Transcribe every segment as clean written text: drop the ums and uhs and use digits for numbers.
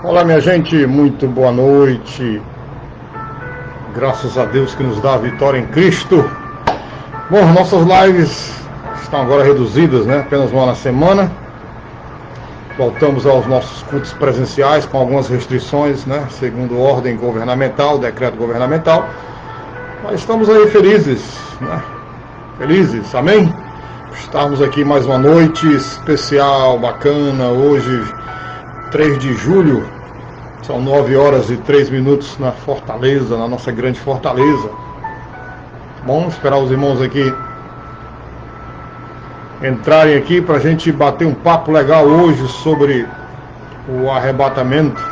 Olá, minha gente, muito boa noite. Graças a Deus que nos dá a vitória em Cristo. Bom, nossas lives estão agora reduzidas, né? Apenas uma na semana. Voltamos aos nossos cultos presenciais com algumas restrições, né? Segundo ordem governamental, decreto governamental. Mas estamos aí felizes, né? Felizes, amém? Estamos aqui mais uma noite especial, bacana, hoje 3 de julho, são 9 horas e 3 minutos na Fortaleza, na nossa grande Fortaleza. Vamos esperar os irmãos aqui entrarem aqui para a gente bater um papo legal hoje sobre o arrebatamento.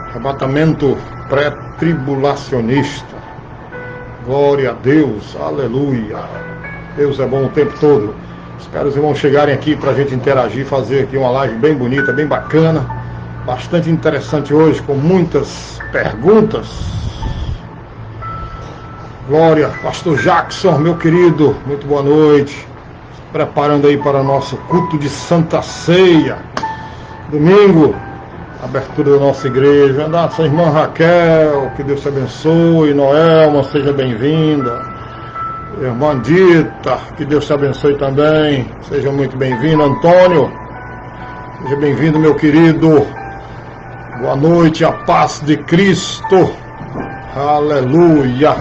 Arrebatamento pré-tribulacionista. Glória a Deus, aleluia. Deus é bom o tempo todo. Espero os irmãos chegarem aqui para a gente interagir, fazer aqui uma live bem bonita, bem bacana, bastante interessante hoje, com muitas perguntas. Glória, pastor Jackson, meu querido, muito boa noite. Preparando aí para nosso culto de Santa Ceia, domingo, abertura da nossa igreja. Nossa irmã Raquel, que Deus te abençoe. Noelma, seja bem-vinda. Irmã Dita, que Deus te abençoe também. Seja muito bem-vindo. Antônio, seja bem-vindo, meu querido. Boa noite, a paz de Cristo. Aleluia.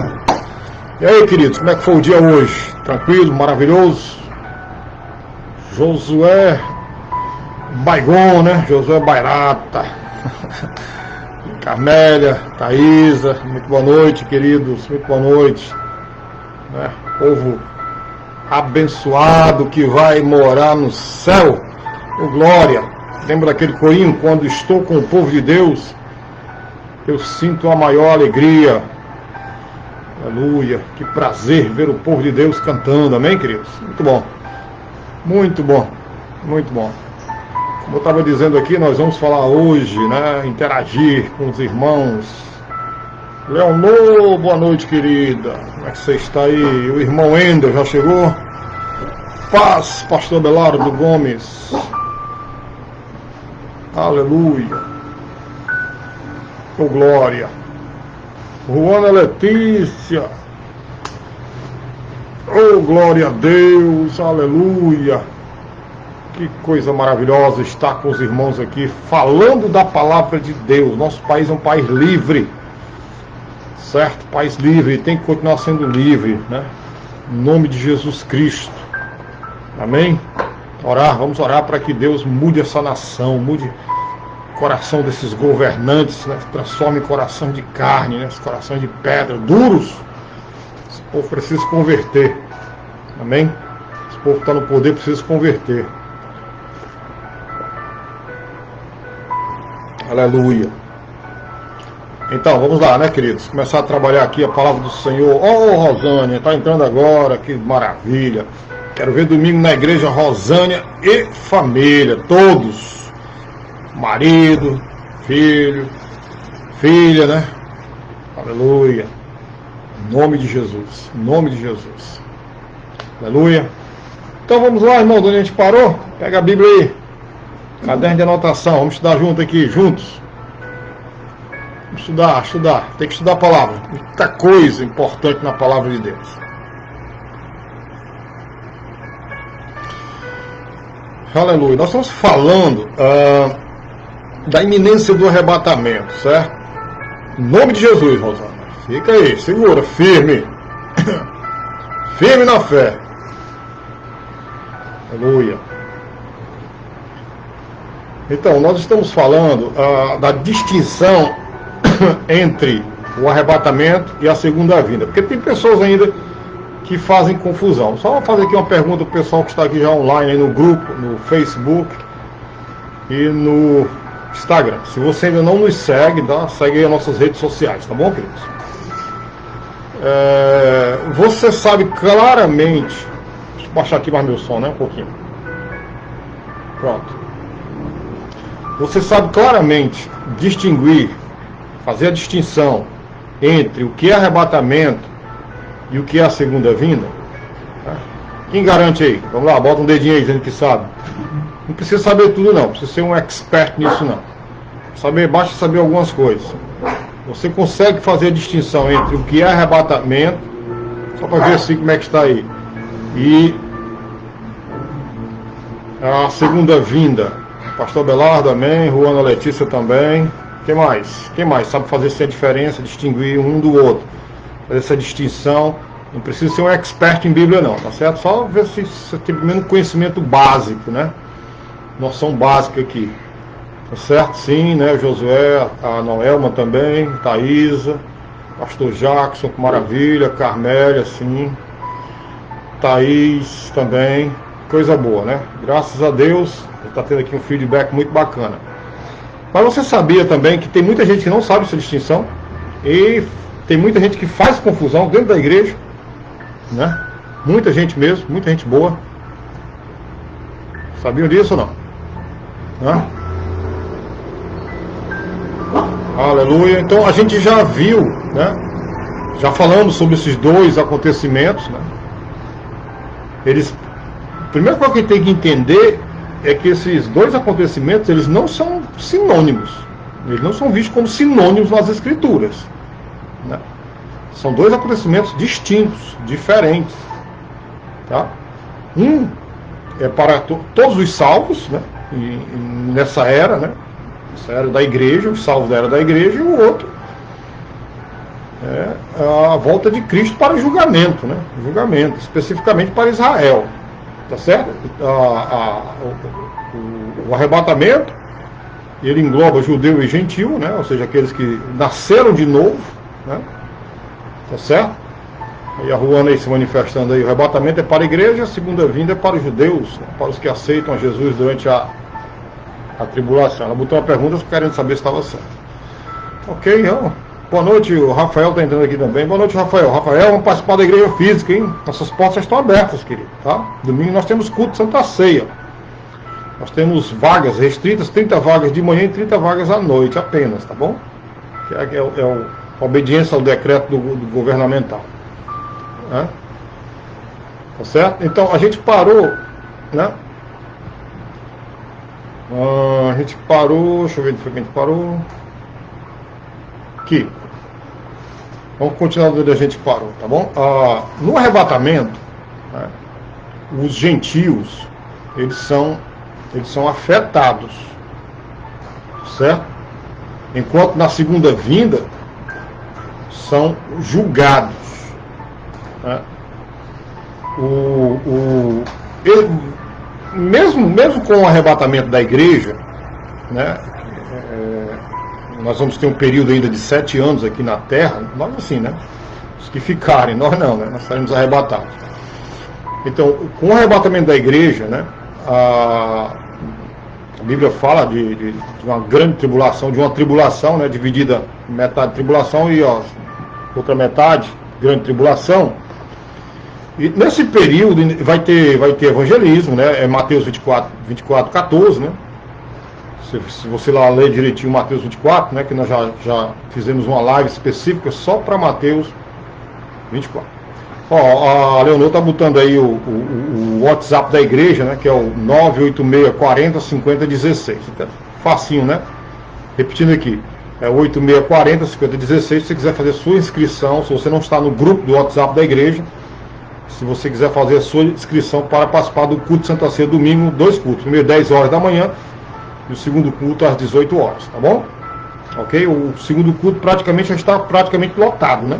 E aí, queridos, como é que foi o dia hoje? Tranquilo, maravilhoso? Josué Baigon, né? Josué Bairata. Carmélia, Thaísa, muito boa noite, queridos, muito boa noite. Né? Povo abençoado que vai morar no céu. Oh, glória. Lembra daquele corinho? Quando estou com o povo de Deus, eu sinto a maior alegria. Aleluia. Que prazer ver o povo de Deus cantando. Amém, queridos? Muito bom. Muito bom. Muito bom. Como eu estava dizendo aqui, nós vamos falar hoje, né? Interagir com os irmãos. Leonor, boa noite, querida. Como é que você está aí? O irmão Ender já chegou? Paz, pastor Belardo Gomes. Aleluia. Oh, glória. Juana Letícia. Oh, glória a Deus. Aleluia. Que coisa maravilhosa estar com os irmãos aqui, falando da palavra de Deus. Nosso país é um país livre, certo? País livre, tem que continuar sendo livre, né? Em nome de Jesus Cristo. Amém? Orar, vamos orar para que Deus mude essa nação, mude o coração desses governantes, né? Transforme em coração de carne, né? Esse coração de pedra, duros. Esse povo precisa se converter. Amém? Esse povo que está no poder precisa se converter. Aleluia. Então, vamos lá, né, queridos? Começar a trabalhar aqui a palavra do Senhor. Oh, Rosânia, está entrando agora, que maravilha. Quero ver domingo na igreja Rosânia e família, todos. Marido, filho, filha, né? Aleluia. Em nome de Jesus, em nome de Jesus. Aleluia. Então vamos lá, irmão, onde a gente parou? Pega a Bíblia aí. Caderno de anotação, vamos estudar junto aqui, juntos. Vamos estudar. Tem que estudar a palavra. Muita coisa importante na palavra de Deus. Aleluia. Nós estamos falando da iminência do arrebatamento, certo? Em nome de Jesus, Rosana. Fica aí, segura, firme. Firme na fé. Aleluia. Então, nós estamos falando da distinção entre o arrebatamento e a segunda vinda, porque tem pessoas ainda que fazem confusão. Só vou fazer aqui uma pergunta para o pessoal que está aqui já online aí no grupo, no Facebook e no Instagram. Se você ainda não nos segue, segue aí as nossas redes sociais, tá bom, queridos? Você sabe claramente, deixa eu baixar aqui mais meu som, né, um pouquinho. Pronto. Você sabe claramente distinguir, fazer a distinção entre o que é arrebatamento e o que é a segunda vinda? Quem garante aí? Vamos lá, bota um dedinho aí dizendo que sabe. Não precisa saber tudo não, precisa ser um expert nisso não. Basta saber algumas coisas. Você consegue fazer a distinção entre o que é arrebatamento, só para ver assim como é que está aí, e a segunda vinda. Pastor Belardo, amém. Juana Letícia também. Quem mais? Quem mais sabe fazer essa diferença, distinguir um do outro, fazer essa distinção? Não precisa ser um expert em Bíblia não, tá certo? Só ver se você tem pelo menos conhecimento básico, né? Noção básica aqui. Tá certo? Sim, né? Josué, a Noelma também, Thaísa, Pastor Jackson, que maravilha, Carmélia, sim. Thaís também. Coisa boa, né? Graças a Deus, está tendo aqui um feedback muito bacana. Mas você sabia também que tem muita gente que não sabe essa distinção e tem muita gente que faz confusão dentro da igreja, né? Muita gente mesmo, muita gente boa. Sabiam disso ou não? Né? Aleluia. Então a gente já viu, né? Já falamos sobre esses dois acontecimentos, né? A primeira coisa que a gente tem que entender é que esses dois acontecimentos, eles não são sinônimos. Eles não são vistos como sinônimos nas Escrituras, né? São dois acontecimentos distintos, diferentes, tá? Um é para todos os salvos, né? E nessa era, né? Essa era da igreja, os salvos da era da igreja, e o outro é a volta de Cristo para o julgamento, né? Julgamento, especificamente para Israel. Tá certo? O arrebatamento, ele engloba judeu e gentil, né? Ou seja, aqueles que nasceram de novo, né? Tá certo? E a Juana aí se manifestando aí, o arrebatamento é para a igreja, a segunda vinda é para os judeus, né? Para os que aceitam a Jesus durante a tribulação. Ela botou uma pergunta querendo saber se estava certo. Ok, então. Boa noite, o Rafael está entrando aqui também. Boa noite, Rafael. Rafael, vamos participar da igreja física, hein? Nossas portas estão abertas, querido, tá? Domingo nós temos culto de Santa Ceia. Nós temos vagas restritas, 30 vagas de manhã e 30 vagas à noite apenas, tá bom? Que é a obediência ao decreto do governamental. Né? Tá certo? Então, a gente parou, né? A gente parou, deixa eu ver onde foi que a gente parou. Aqui. Vamos continuar onde a gente parou, tá bom? No arrebatamento, né, os gentios, eles são afetados, certo? Enquanto na segunda vinda, são julgados. Né? Mesmo com o arrebatamento da igreja, né? Nós vamos ter um período ainda de 7 anos aqui na Terra, nós assim, né? Os que ficarem, nós não, né? Nós seremos arrebatados. Então, com o arrebatamento da igreja, né? A Bíblia fala de uma grande tribulação, de uma tribulação, né? Dividida em metade tribulação e outra metade, grande tribulação. E nesse período vai ter evangelismo, né? É Mateus 24, 14, né? Se você lá ler direitinho Mateus 24, né, que nós já fizemos uma live específica só para Mateus 24. A Leonor está botando aí o WhatsApp da igreja, né, que é o 986405016. Então, facinho, né? Repetindo aqui, é 86405016. Se você quiser fazer sua inscrição, se você não está no grupo do WhatsApp da igreja, se você quiser fazer a sua inscrição para participar do culto de Santa Ceia domingo, 2 cultos. Primeiro 10 horas da manhã e o segundo culto às 18 horas, tá bom? Ok? O segundo culto praticamente já está praticamente lotado, né?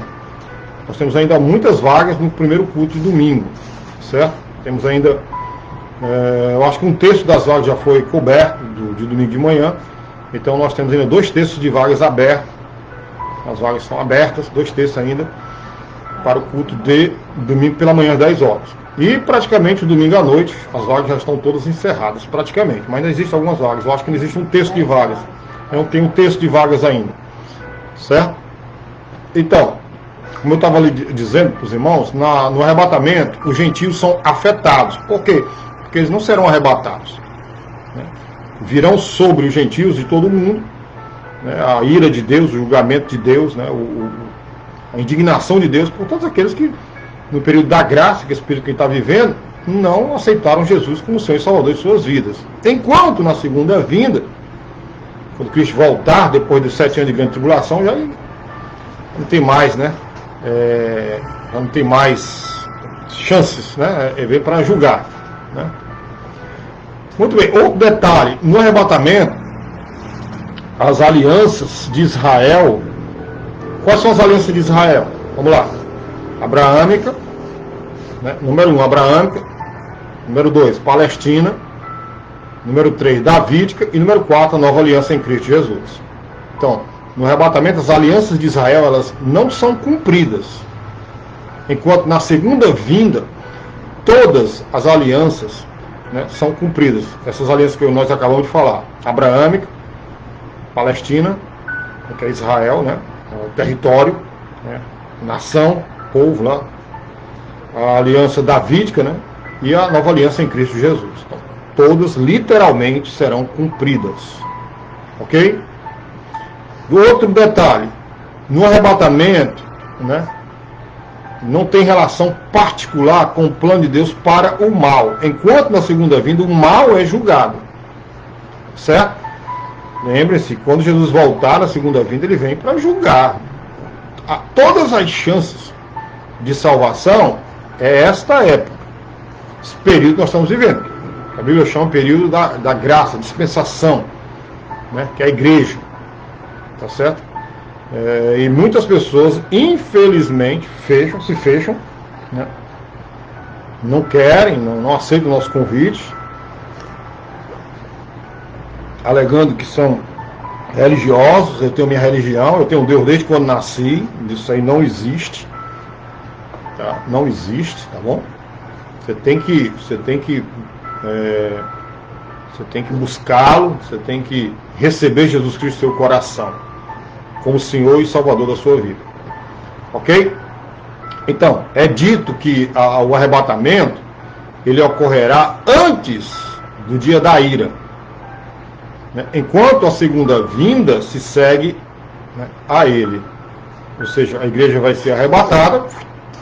Nós temos ainda muitas vagas no primeiro culto de domingo, certo? Temos ainda, eu acho que 1/3 das vagas já foi coberto de domingo de manhã, então nós temos ainda 2/3 de vagas abertas, as vagas são abertas, 2/3 ainda, para o culto de domingo pela manhã às 10 horas. E praticamente o domingo à noite, as vagas já estão todas encerradas, praticamente. Mas ainda existem algumas vagas. Eu acho que não existe 1/3 de vagas. Não tem 1/3 de vagas ainda. Certo? Então, como eu estava ali dizendo para os irmãos, no arrebatamento, os gentios são afetados. Por quê? Porque eles não serão arrebatados. Né? Virão sobre os gentios de todo mundo, né? A ira de Deus, o julgamento de Deus, né? A indignação de Deus por todos aqueles que, no período da graça, que esse período que a gente está vivendo, não aceitaram Jesus como Senhor e Salvador de suas vidas. Enquanto na segunda vinda, quando Cristo voltar, depois dos 7 anos de grande tribulação, já não tem mais, né? Já não tem mais chances, né? Ele vem para julgar, né? Muito bem, outro detalhe, no arrebatamento, as alianças de Israel, quais são as alianças de Israel? Vamos lá, abraâmica, né? Número 1, abraâmica, número 2, Palestina, número 3, davídica, e número 4, a nova aliança em Cristo Jesus. Então, no arrebatamento, as alianças de Israel, elas não são cumpridas, enquanto na segunda vinda, todas as alianças, né, são cumpridas. Essas alianças que nós acabamos de falar, abraâmica, Palestina, que é Israel, né, o território, né, nação, povo lá, a aliança davídica, né, e a nova aliança em Cristo Jesus. Então, todas literalmente serão cumpridas, ok? Do outro detalhe, no arrebatamento, né, não tem relação particular com o plano de Deus para o mal, enquanto na segunda vinda o mal é julgado, certo? Lembre-se, quando Jesus voltar na segunda vinda, ele vem para julgar. Todas as chances de salvação é esta época, esse período que nós estamos vivendo. A Bíblia chama período da graça, dispensação, né, que é a igreja, tá certo? E muitas pessoas, infelizmente, se fecham, né, não querem, não aceitam o nosso convite, alegando que são religiosos. Eu tenho minha religião, eu tenho um Deus desde quando nasci, isso aí não existe, tá? Não existe, tá bom? Você tem que buscá-lo, você tem que receber Jesus Cristo no seu coração, como Senhor e Salvador da sua vida, ok? Então, é dito que o arrebatamento, ele ocorrerá antes do dia da ira, né? Enquanto a segunda vinda se segue, né, a ele, ou seja, a igreja vai ser arrebatada,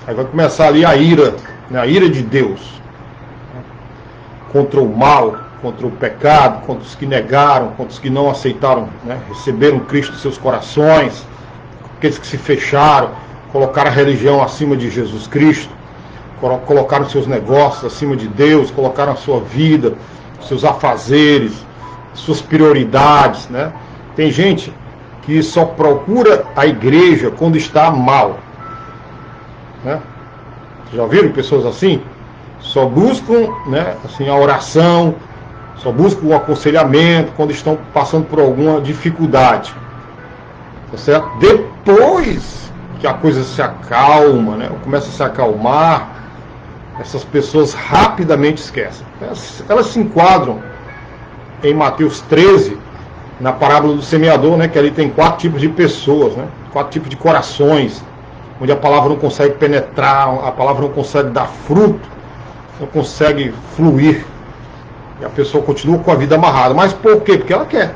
aí vai começar ali a ira, né, a ira de Deus, né, contra o mal, contra o pecado, contra os que negaram, contra os que não aceitaram, né, receberam Cristo em seus corações, aqueles que se fecharam, colocaram a religião acima de Jesus Cristo, colocaram seus negócios acima de Deus, colocaram a sua vida, seus afazeres, suas prioridades, né? Tem gente que só procura a igreja quando está mal, né? Já viram pessoas assim? Só buscam, né, assim, a oração, só buscam o aconselhamento quando estão passando por alguma dificuldade, tá certo? Depois que a coisa se acalma, né, começa a se acalmar, essas pessoas rapidamente esquecem. Elas se enquadram em Mateus 13, na parábola do semeador, né, que ali tem 4 tipos de pessoas, né, 4 tipos de corações, onde a palavra não consegue penetrar, a palavra não consegue dar fruto, não consegue fluir, e a pessoa continua com a vida amarrada. Mas por quê? Porque ela quer.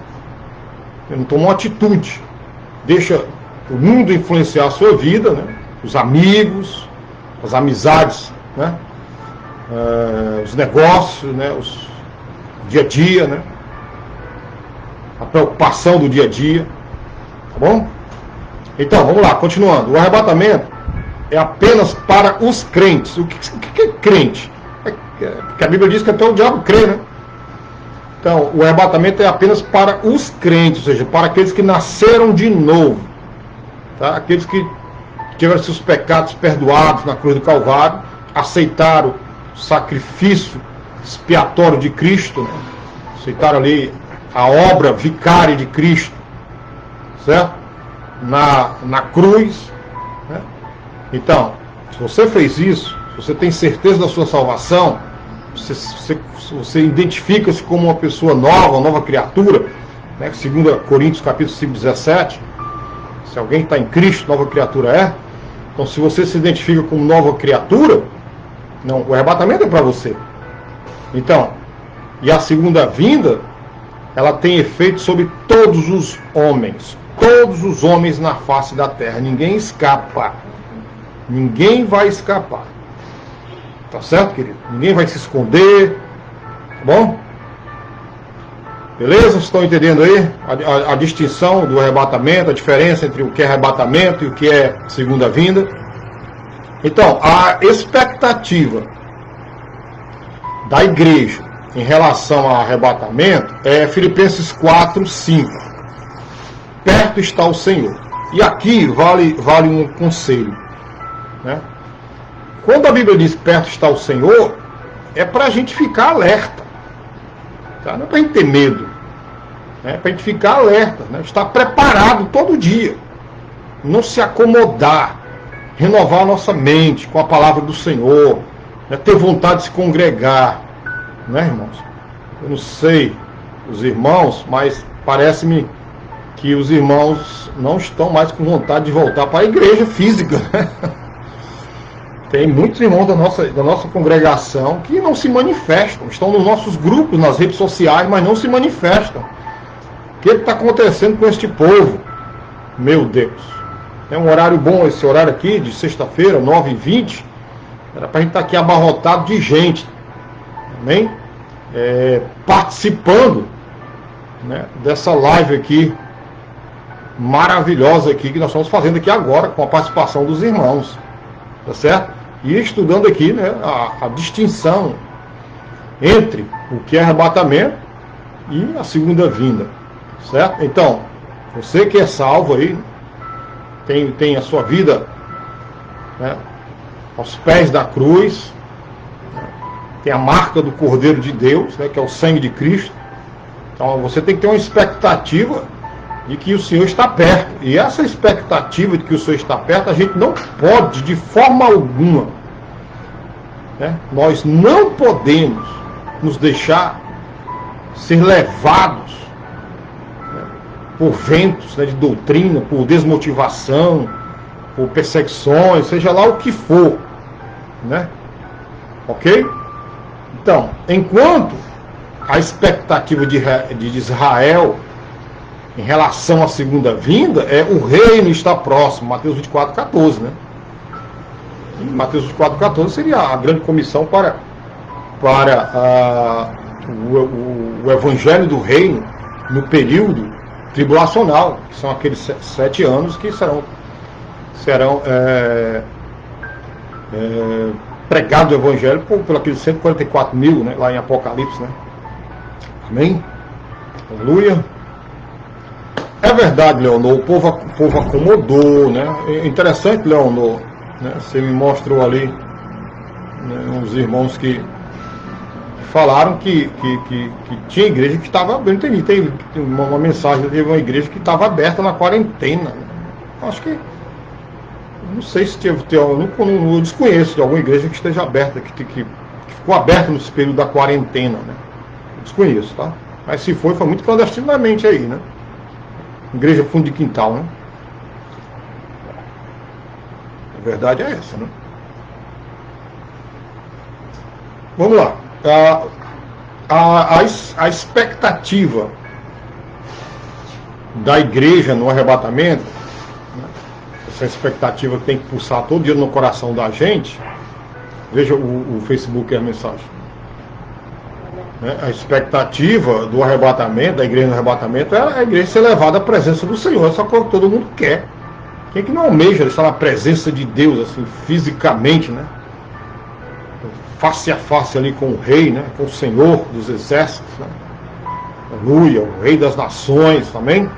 Ela não toma uma atitude, deixa o mundo influenciar a sua vida, né, os amigos, as amizades, né, os negócios, né, o dia a dia, né, a preocupação do dia a dia, tá bom? Então, vamos lá, continuando. O arrebatamento é apenas para os crentes. O que é crente? Porque a Bíblia diz que até o diabo crê, né? Então, o arrebatamento é apenas para os crentes, ou seja, para aqueles que nasceram de novo, tá? Aqueles que tiveram seus pecados perdoados na cruz do Calvário, aceitaram o sacrifício expiatório de Cristo, né? Aceitaram ali a obra vicária de Cristo, certo? Na cruz, né? Então, se você fez isso, se você tem certeza da sua salvação, você identifica-se como uma pessoa nova, uma nova criatura, né? 2 Coríntios capítulo 5, 17, se alguém está em Cristo, nova criatura é. Então, se você se identifica como nova criatura, não, o arrebatamento é para você. Então, e a segunda vinda, ela tem efeito sobre todos os homens na face da terra. Ninguém escapa, ninguém vai escapar, Tá certo, querido? Ninguém vai se esconder, tá bom? Beleza? Vocês estão entendendo aí a distinção do arrebatamento, a diferença entre o que é arrebatamento e o que é segunda vinda? Então, a expectativa da igreja em relação ao arrebatamento é Filipenses 4, 5. Perto está o Senhor. E aqui vale um conselho, né? Quando a Bíblia diz perto está o Senhor, é para a gente ficar alerta, tá? Não é para a gente ter medo, né? É para a gente ficar alerta, né? Estar preparado todo dia, não se acomodar, renovar a nossa mente com a palavra do Senhor, né? Ter vontade de se congregar, né, irmãos? Eu não sei os irmãos, mas parece-me que os irmãos não estão mais com vontade de voltar para a igreja física, né? Tem muitos irmãos da nossa congregação que não se manifestam, estão nos nossos grupos, nas redes sociais, mas não se manifestam. O que está acontecendo com este povo? Meu Deus. É um horário bom esse horário aqui, de sexta-feira, 9h20. Era para a gente estar aqui abarrotado de gente. Amém? Participando, né, dessa live aqui, maravilhosa aqui, que nós estamos fazendo aqui agora, com a participação dos irmãos. Tá certo? E estudando aqui, né, a distinção entre o que é arrebatamento e a segunda vinda. Certo? Então, você que é salvo aí, tem a sua vida, né, aos pés da cruz, né, tem a marca do Cordeiro de Deus, né, que é o sangue de Cristo. Então você tem que ter uma expectativa de que o Senhor está perto. E essa expectativa de que o Senhor está perto, a gente não pode, de forma alguma, né, nós não podemos nos deixar ser levados, né, por ventos, né, de doutrina, por desmotivação, por perseguições, seja lá o que for, né? Ok? Então, enquanto a expectativa de Israel em relação à segunda vinda é o reino está próximo, Mateus 24, 14, né? E Mateus 24, 14 seria a grande comissão para o evangelho do reino no período tribulacional, que são aqueles 7 anos que serão pregado o evangelho por aqueles 144 mil, né, lá em Apocalipse, né? Amém? Aleluia. É verdade, Leonor, o povo acomodou, né? É interessante, Leonor, né? Você me mostrou ali, né, uns irmãos que falaram que tinha igreja que estava aberta. Tem uma mensagem de uma igreja que estava aberta na quarentena. Acho que, não sei se eu desconheço de alguma igreja que esteja aberta, que ficou aberta nesse período da quarentena, né? Desconheço, tá? Mas se foi muito clandestinamente aí, né? Igreja fundo de quintal, né? A verdade é essa, né? Vamos lá. A expectativa da igreja no arrebatamento, né? Essa expectativa que tem que pulsar todo dia no coração da gente. Veja o Facebook e a mensagem. Né? A expectativa do arrebatamento, da igreja no arrebatamento, é a igreja ser levada à presença do Senhor. Essa coisa que todo mundo quer. Quem é que não almeja estar na presença de Deus, assim, fisicamente, né? Face a face ali com o rei, né? Com o Senhor dos exércitos, né? Aleluia, o rei das nações, amém?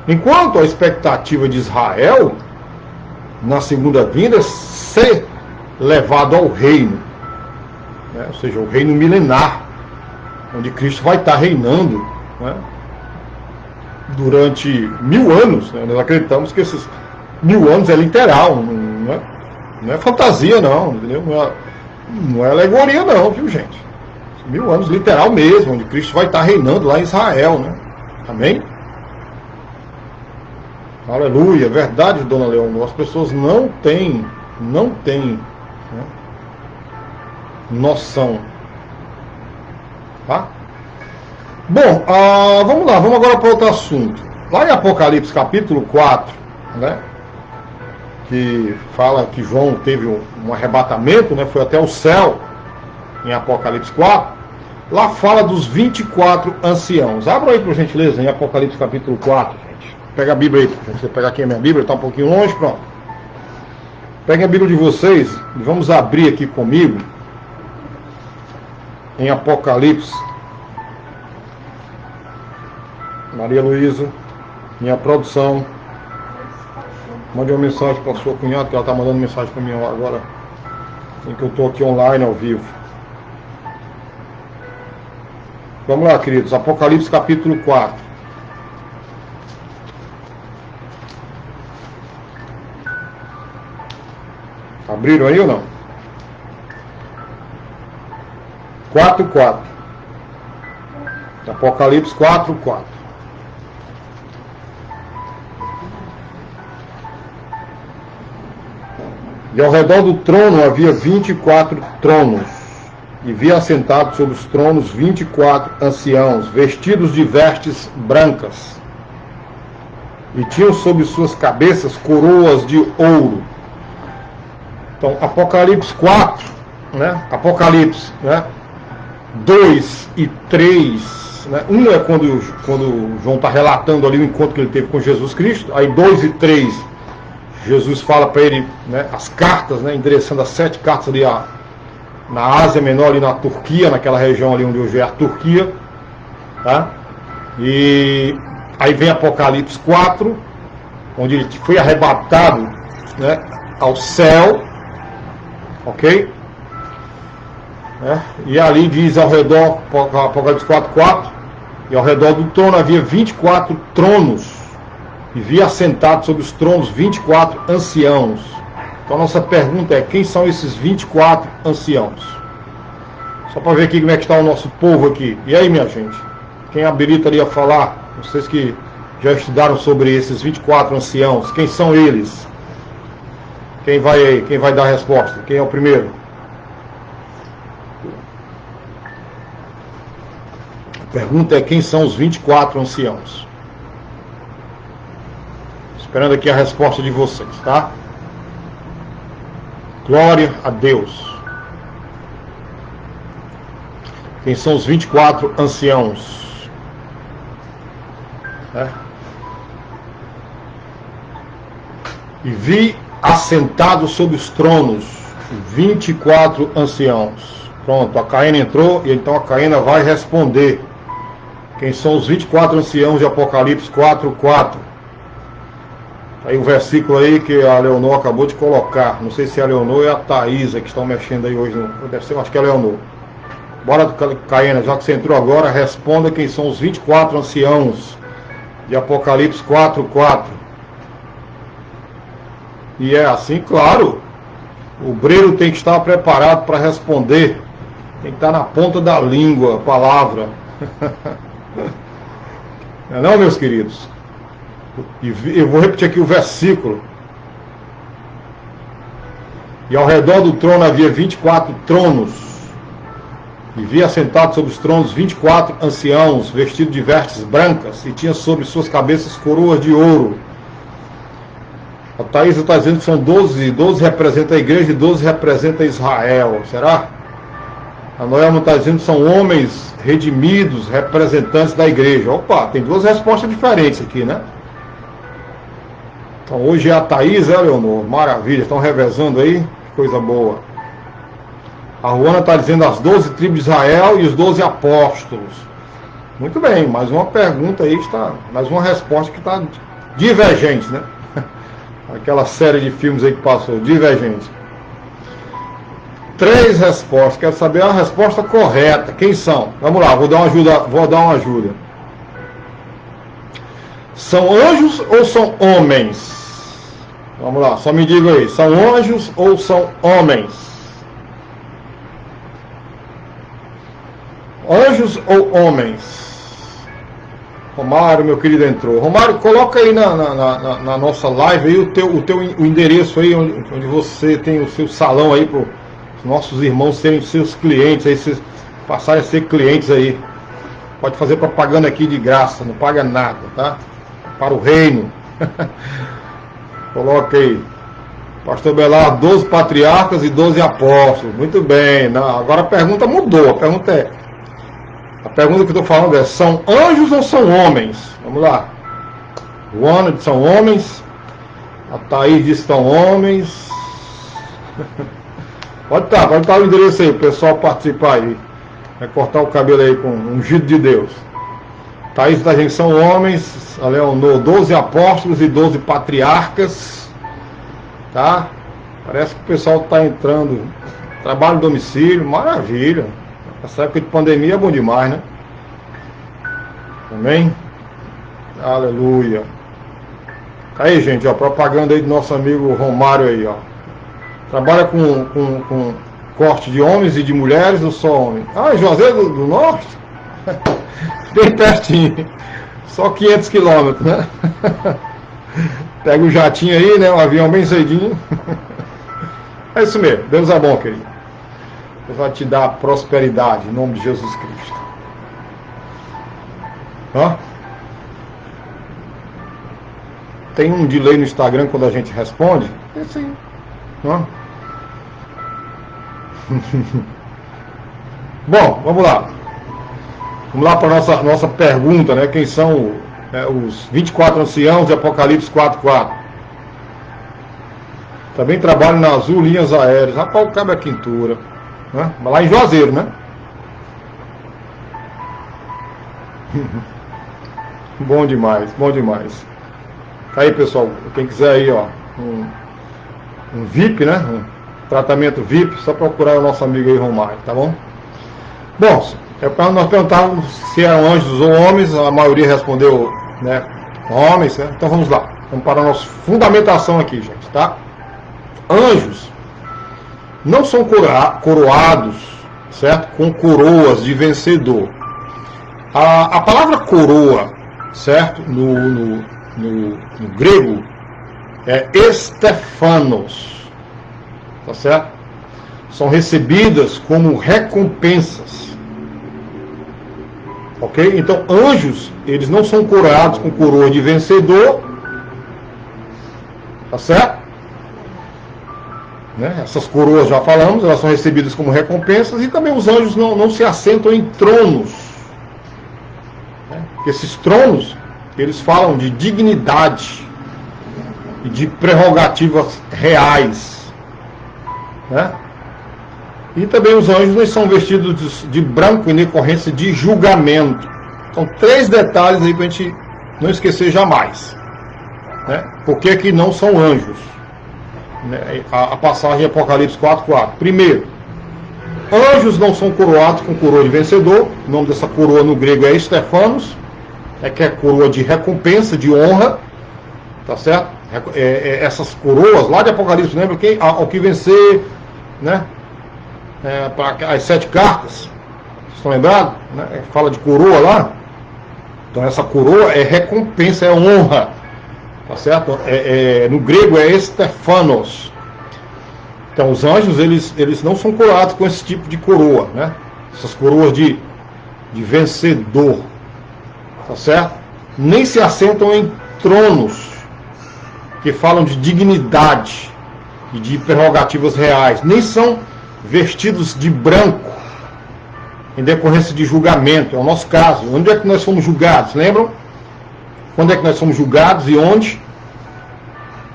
Enquanto a expectativa de Israel na segunda vinda é ser levado ao reino, né? Ou seja, o reino milenar, onde Cristo vai estar reinando, né? Durante 1000 anos, né? Nós acreditamos que esses 1000 anos é literal, não é fantasia não, entendeu? Não é alegoria não, viu, gente? 1000 anos literal mesmo, onde Cristo vai estar reinando lá em Israel, né? Amém? Aleluia, verdade, dona Leonor. As pessoas não têm, né, noção. Tá? Bom, vamos lá, vamos agora para outro assunto. Lá em Apocalipse capítulo 4, né? que fala que João teve um arrebatamento, né, foi até o céu, em Apocalipse 4, lá fala dos 24 anciãos. Abra aí, por gentileza, em Apocalipse capítulo 4, gente. Pega a Bíblia aí, você pegar aqui a minha Bíblia, está um pouquinho longe, pronto. Peguem a Bíblia de vocês e vamos abrir aqui comigo em Apocalipse. Maria Luísa, minha produção, mande uma mensagem para a sua cunhada, que ela está mandando mensagem para mim agora, em que eu estou aqui online ao vivo. Vamos lá, queridos, Apocalipse capítulo 4. Abriram aí ou não? 4:4. Apocalipse 4:4. E ao redor do trono havia 24 tronos, e vi assentados sobre os tronos 24 anciãos, vestidos de vestes brancas, e tinham sobre suas cabeças coroas de ouro. Então, Apocalipse 4, né? Apocalipse, né? 2 e 3, né? Um é quando João está relatando ali o encontro que ele teve com Jesus Cristo. Aí 2 e 3, Jesus fala para ele, né, as cartas, né, endereçando as 7 cartas ali na Ásia Menor e na Turquia, naquela região ali onde hoje é a Turquia, tá? E aí vem Apocalipse 4, onde ele foi arrebatado, né, ao céu, ok? E ali diz ao redor, Apocalipse 4:4, e ao redor do trono havia 24 tronos, e vi assentados sobre os tronos 24 anciãos. Então a nossa pergunta é: quem são esses 24 anciãos? Só para ver aqui como é que está o nosso povo aqui. E aí, minha gente? Quem habilitaria a falar? Vocês que já estudaram sobre esses 24 anciãos, quem são eles? Quem vai aí? Quem vai dar a resposta? Quem é o primeiro? A pergunta é: quem são os 24 anciãos? Esperando aqui a resposta de vocês, tá? Glória a Deus. Quem são os 24 anciãos? E vi assentados sobre os tronos 24 anciãos. Pronto, a Caena entrou, e então a Caena vai responder. Quem são os 24 anciãos de Apocalipse 4:4? Aí o versículo aí que a Leonor acabou de colocar. Não sei se é a Leonor ou a Thaisa que estão mexendo aí hoje. Deve ser, acho que é a Leonor. Bora, Caena, já que você entrou agora, responda quem são os 24 anciãos de Apocalipse 4:4. E é assim, claro. O obreiro tem que estar preparado para responder. Tem que estar na ponta da língua a palavra. Não é não, meus queridos? E eu vou repetir aqui o versículo. E ao redor do trono havia 24 tronos, e vi assentados sobre os tronos 24 anciãos, vestidos de vestes brancas, e tinha sobre suas cabeças coroas de ouro. A Thaisa está dizendo que são 12, 12 representa a igreja e 12 representa Israel. Será? A Noelma está dizendo que são homens redimidos, representantes da igreja. Opa, tem duas respostas diferentes aqui, né? Então hoje é a Thaís, Leonor, maravilha, estão revezando aí, coisa boa. A Ruana está dizendo as 12 tribos de Israel e os 12 apóstolos. Muito bem, mais uma pergunta aí, mais uma resposta que está divergente, né? Aquela série de filmes aí que passou, divergente. 3 respostas, quero saber a resposta correta, quem são? Vamos lá, vou dar uma ajuda. São anjos ou são homens? Vamos lá, só me diga aí, são anjos ou são homens? Anjos ou homens? Romário, meu querido, entrou. Romário, coloca aí na nossa live aí o endereço aí, onde você tem o seu salão aí, para os nossos irmãos serem seus clientes aí, se passarem a ser clientes aí. Pode fazer propaganda aqui de graça, não paga nada, tá? Para o reino. Coloca aí. Pastor Belar, 12 patriarcas e 12 apóstolos. Muito bem. Não, agora a pergunta mudou. A pergunta que eu estou falando é: são anjos ou são homens? Vamos lá. O Ana diz são homens. A Thaís diz que são homens. Pode estar o endereço aí, o pessoal participar aí. Vai cortar o cabelo aí com um ungido de Deus. Thaís da gente são homens. A Leonor, 12 apóstolos e 12 patriarcas. Tá? Parece que o pessoal está entrando. Trabalho em domicílio, maravilha. Essa época de pandemia é bom demais, né? Amém? Aleluia. Aí, gente, ó, propaganda aí do nosso amigo Romário aí, ó. Trabalha com corte de homens e de mulheres ou só homem? Ah, Juazeiro do Norte? Bem pertinho. Só 500 quilômetros, né? Pega o jatinho aí, né? Um avião bem cedinho. É isso mesmo. Deus é bom, querido. Deus vai te dar prosperidade em nome de Jesus Cristo. Ó. Tem um delay no Instagram quando a gente responde? É sim. Ó. Bom, vamos lá. Vamos lá para a nossa pergunta, né? Quem são os 24 anciãos de Apocalipse 4:4? Também trabalho na Azul Linhas Aéreas. Rapaz, o cabo é quintura. Né? Mas lá em Juazeiro, né? Bom demais, bom demais. Tá aí, pessoal, quem quiser aí, ó, um VIP, né? Um tratamento VIP, só procurar o nosso amigo aí, Romário, tá bom? Bom, nós perguntávamos se eram anjos ou homens, a maioria respondeu, né? Homens, né? Então vamos lá. Vamos para a nossa fundamentação aqui, gente, tá? Anjos não são coroados, certo? Com coroas de vencedor. A palavra coroa, certo? No grego é estefanos, tá certo? São recebidas como recompensas, ok? Então anjos, eles não são coroados com coroa de vencedor, tá certo? Né? Essas coroas, já falamos, elas são recebidas como recompensas. E também os anjos não se assentam em tronos, né? Esses tronos, eles falam de dignidade e de prerrogativas reais, né? E também os anjos não são vestidos de branco em decorrência de julgamento. São 3 detalhes aí para a gente não esquecer jamais, né? Por que não são anjos? A passagem de Apocalipse 4:4. Primeiro, anjos não são coroados com coroa de vencedor. O nome dessa coroa no grego é Estefanos, que é coroa de recompensa, de honra, tá certo? Essas coroas lá de Apocalipse, lembra quem? Ao que vencer, né? Para as 7 cartas, vocês estão lembrados? Né? Fala de coroa lá. Então essa coroa é recompensa, é honra. Tá certo? No grego é Estefanos. Então os anjos, eles não são coroados com esse tipo de coroa, né? Essas coroas de vencedor. Tá certo? Nem se assentam em tronos que falam de dignidade e de prerrogativas reais. Nem são vestidos de branco em decorrência de julgamento. É o nosso caso. Onde é que nós fomos julgados? Lembram? Quando é que nós fomos julgados e onde?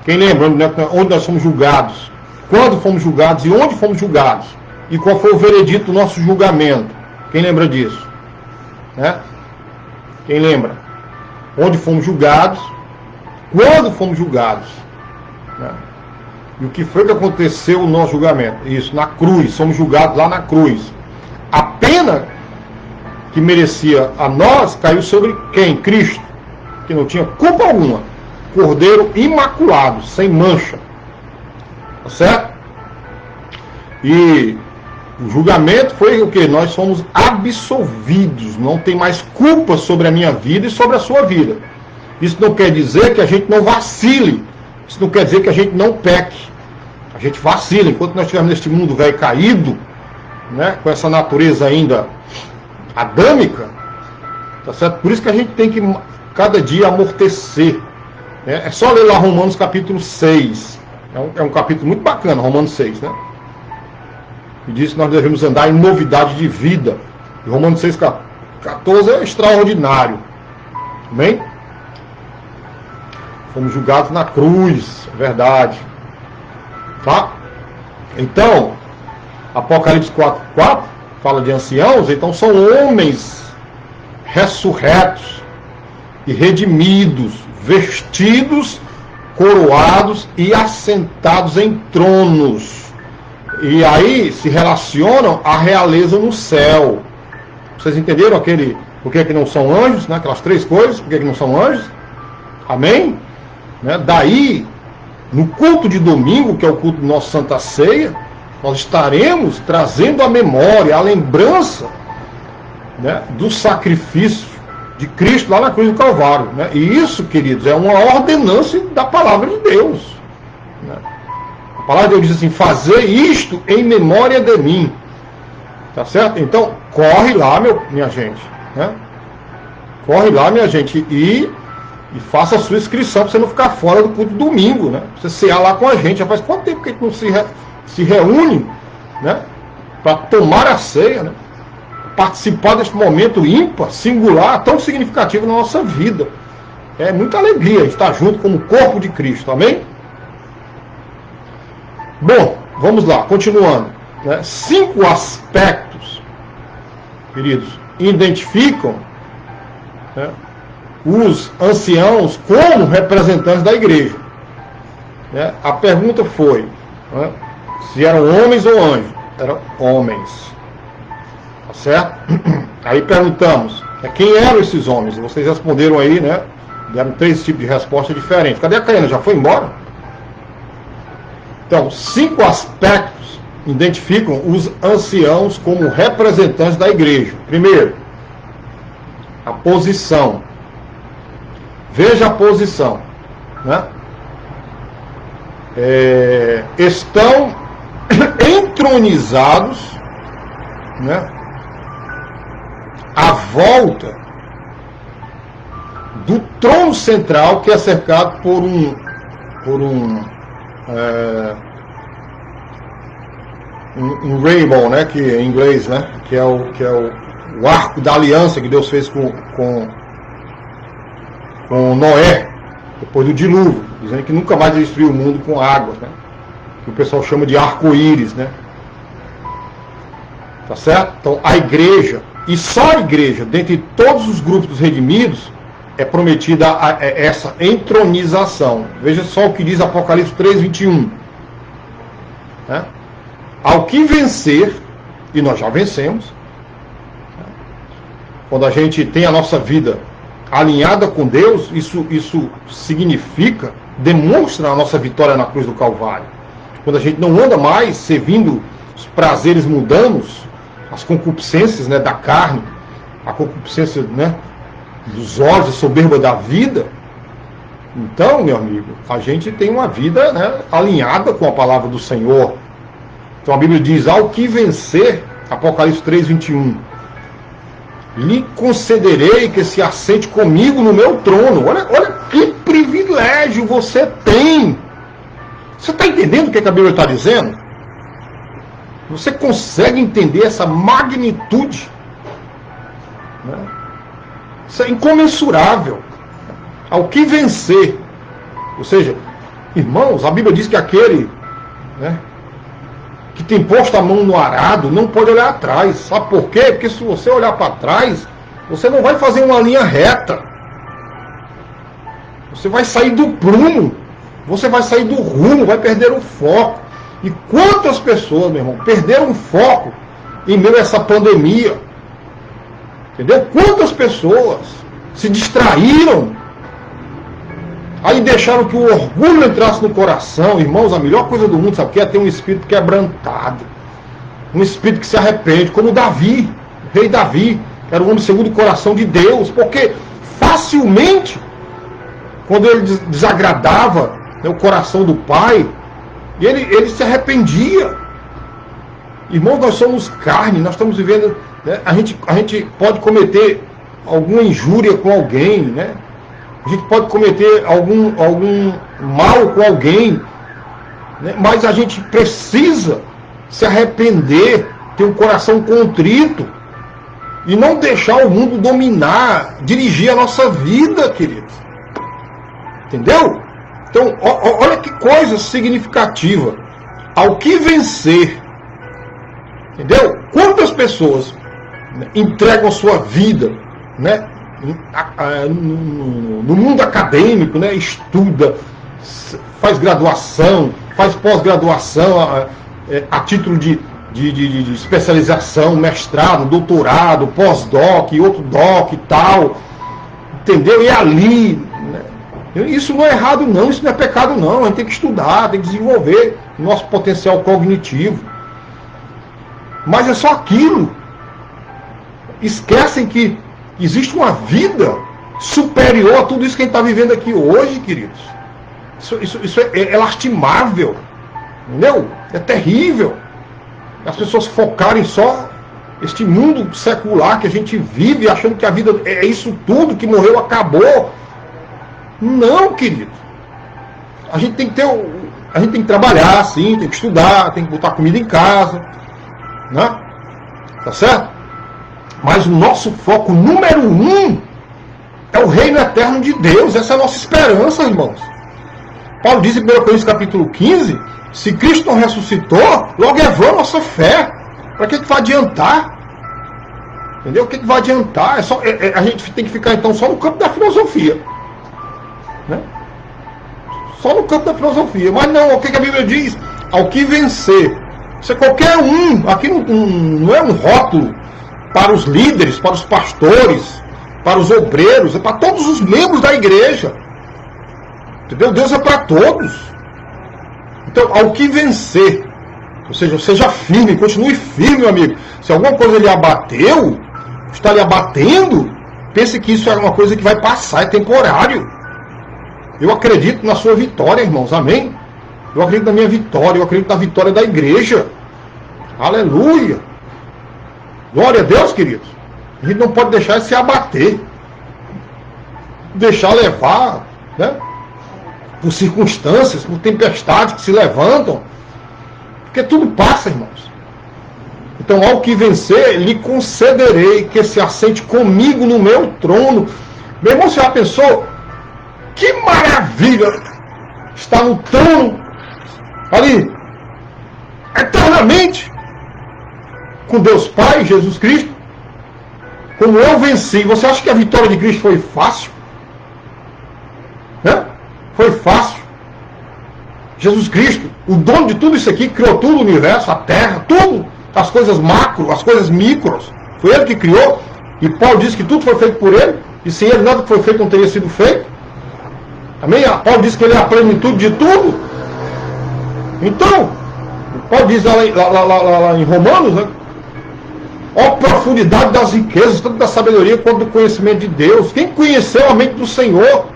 Quem lembra onde nós fomos julgados? Quando fomos julgados e onde fomos julgados? E qual foi o veredito do nosso julgamento? Quem lembra disso? Né? Quem lembra? Onde fomos julgados? Quando fomos julgados? Né? E o que foi que aconteceu no nosso julgamento? Isso, na cruz. Somos julgados lá na cruz. A pena que merecia a nós caiu sobre quem? Cristo, que não tinha culpa alguma. Cordeiro imaculado, sem mancha. Tá certo? E o julgamento foi o que? Nós fomos absolvidos. Não tem mais culpa sobre a minha vida e sobre a sua vida. Isso não quer dizer que a gente não vacile. Isso não quer dizer que a gente não peque. A gente vacila. Enquanto nós estivermos neste mundo velho caído, né, com essa natureza ainda adâmica, tá certo? Por isso que a gente tem que cada dia amortecer. É só ler lá Romanos capítulo 6. É um capítulo muito bacana, Romanos 6, né? E diz que nós devemos andar em novidade de vida. E Romanos 6,14 é extraordinário. Amém? Fomos julgados na cruz, é verdade. Tá? Então, Apocalipse 4,4 fala de anciãos, então são homens ressurretos e redimidos, vestidos, coroados e assentados em tronos. E aí se relacionam à realeza no céu. Vocês entenderam por que não são anjos, né? Aquelas três coisas, por que não são anjos? Amém? Né? Daí, no culto de domingo, que é o culto do nosso Santa Ceia, nós estaremos trazendo a memória, a lembrança, né, do sacrifício de Cristo lá na cruz do Calvário. Né? E isso, queridos, é uma ordenança da palavra de Deus. Né? A palavra de Deus diz assim: fazer isto em memória de mim. Tá certo? Então, corre lá, minha gente. Né? Corre lá, minha gente, e faça a sua inscrição para você não ficar fora do culto domingo, né? Pra você cear lá com a gente. Faz quanto tempo que a gente não se reúne, né? Para tomar a ceia, né? Participar deste momento ímpar, singular, tão significativo na nossa vida. É muita alegria estar junto como corpo de Cristo, amém? Bom, vamos lá, continuando. Né? 5 aspectos, queridos, identificam, né, os anciãos como representantes da igreja. Né? A pergunta foi, né, se eram homens ou anjos. Eram homens. Tá certo? Aí perguntamos, quem eram esses homens? Vocês responderam aí, né? Deram 3 tipos de resposta diferentes. Cadê a Caiana? Já foi embora? Então, 5 aspectos identificam os anciãos como representantes da igreja. Primeiro, a posição. Veja a posição. Né? Estão entronizados, né, à volta do trono central, que é cercado por um rainbow, né, que em inglês, né, que é o arco da aliança que Deus fez com Noé depois do dilúvio, dizendo que nunca mais destruiu o mundo com águas, né, que o pessoal chama de arco-íris, né. Tá certo? Então a igreja, e só a igreja, dentre todos os grupos dos redimidos, é prometida essa entronização. Veja só o que diz Apocalipse 3:21. Né? Ao que vencer, e nós já vencemos, quando a gente tem a nossa vida alinhada com Deus, isso significa, demonstra a nossa vitória na cruz do Calvário. Quando a gente não anda mais servindo os prazeres mundanos, as concupiscências, né, da carne, a concupiscência, né, dos olhos, a soberba da vida. Então, meu amigo, a gente tem uma vida, né, alinhada com a palavra do Senhor. Então a Bíblia diz: ao que vencer, Apocalipse 3:21, lhe concederei que se assente comigo no meu trono. Olha que privilégio você tem. Você está entendendo o que a Bíblia está dizendo? Você consegue entender essa magnitude? Né? Isso é incomensurável. Ao que vencer. Ou seja, irmãos, a Bíblia diz que aquele, né, que tem posto a mão no arado não pode olhar atrás. Sabe por quê? Porque se você olhar para trás, você não vai fazer uma linha reta. Você vai sair do prumo. Você vai sair do rumo, vai perder o foco. E quantas pessoas, meu irmão, perderam o foco em meio a essa pandemia? Entendeu? Quantas pessoas se distraíram, aí deixaram que o orgulho entrasse no coração. Irmãos, a melhor coisa do mundo, sabe o que é? Ter um espírito quebrantado, um espírito que se arrepende, como Davi, o rei Davi, que era um homem segundo o coração de Deus, porque facilmente, quando ele desagradava, né, o coração do pai, ele se arrependia. Irmãos, nós somos carne, nós estamos vivendo, né, a gente pode cometer alguma injúria com alguém, né? A gente pode cometer algum mal com alguém, né? Mas a gente precisa se arrepender, ter um coração contrito e não deixar o mundo dominar, dirigir a nossa vida, queridos. Entendeu? Então, olha que coisa significativa. Ao que vencer, entendeu? Quantas pessoas, né, entregam a sua vida, né, no mundo acadêmico, né, estuda, faz graduação, faz pós-graduação a título de especialização, mestrado, doutorado, pós-doc, outro doc e tal, entendeu? E ali, né, isso não é errado não, isso não é pecado não, a gente tem que estudar, tem que desenvolver o nosso potencial cognitivo. Mas é só aquilo. Esquecem que existe uma vida superior a tudo isso que a gente está vivendo aqui hoje, queridos. Isso é lastimável, entendeu? É terrível. As pessoas focarem só este mundo secular que a gente vive, achando que a vida é isso tudo, que morreu, acabou. Não, querido. A gente tem que a gente tem que trabalhar, sim, tem que estudar, tem que botar comida em casa, né? Tá certo? Mas o nosso foco número 1 é o reino eterno de Deus. Essa é a nossa esperança, irmãos. Paulo diz em 1 Coríntios capítulo 15, se Cristo não ressuscitou, logo é vã a nossa fé. Para que vai adiantar? Entendeu? O que vai adiantar? A gente tem que ficar então só no campo da filosofia, né? Só no campo da filosofia. Mas não, o que a Bíblia diz? Ao que vencer. Isso é qualquer um. Aqui não é um rótulo para os líderes, para os pastores, para os obreiros, é para todos os membros da igreja. Entendeu? Deus é para todos. Então, ao que vencer, ou seja, seja firme, continue firme, meu amigo. Se alguma coisa lhe abateu, está lhe abatendo, pense que isso é uma coisa que vai passar, é temporário. Eu acredito na sua vitória, irmãos, amém? Eu acredito na minha vitória, eu acredito na vitória da igreja. Aleluia! Glória a Deus, queridos. A gente não pode deixar de se abater, deixar levar, né, por circunstâncias, por tempestades que se levantam, porque tudo passa, irmãos. Então, ao que vencer, lhe concederei que se assente comigo no meu trono. Meu irmão, você já pensou? Que maravilha está no trono ali, eternamente, com Deus Pai, Jesus Cristo. Como eu venci. Você acha que a vitória de Cristo foi fácil? Né? Foi fácil. Jesus Cristo, o dono de tudo isso aqui, criou tudo, o universo, a terra, tudo, as coisas macro, as coisas micros, foi ele que criou. E Paulo diz que tudo foi feito por ele, e sem ele nada que foi feito não teria sido feito. Amém? Paulo diz que ele é a plenitude de tudo. Então, Paulo diz lá em Romanos, né? Ó profundidade das riquezas, tanto da sabedoria quanto do conhecimento de Deus. Quem conheceu a mente do Senhor?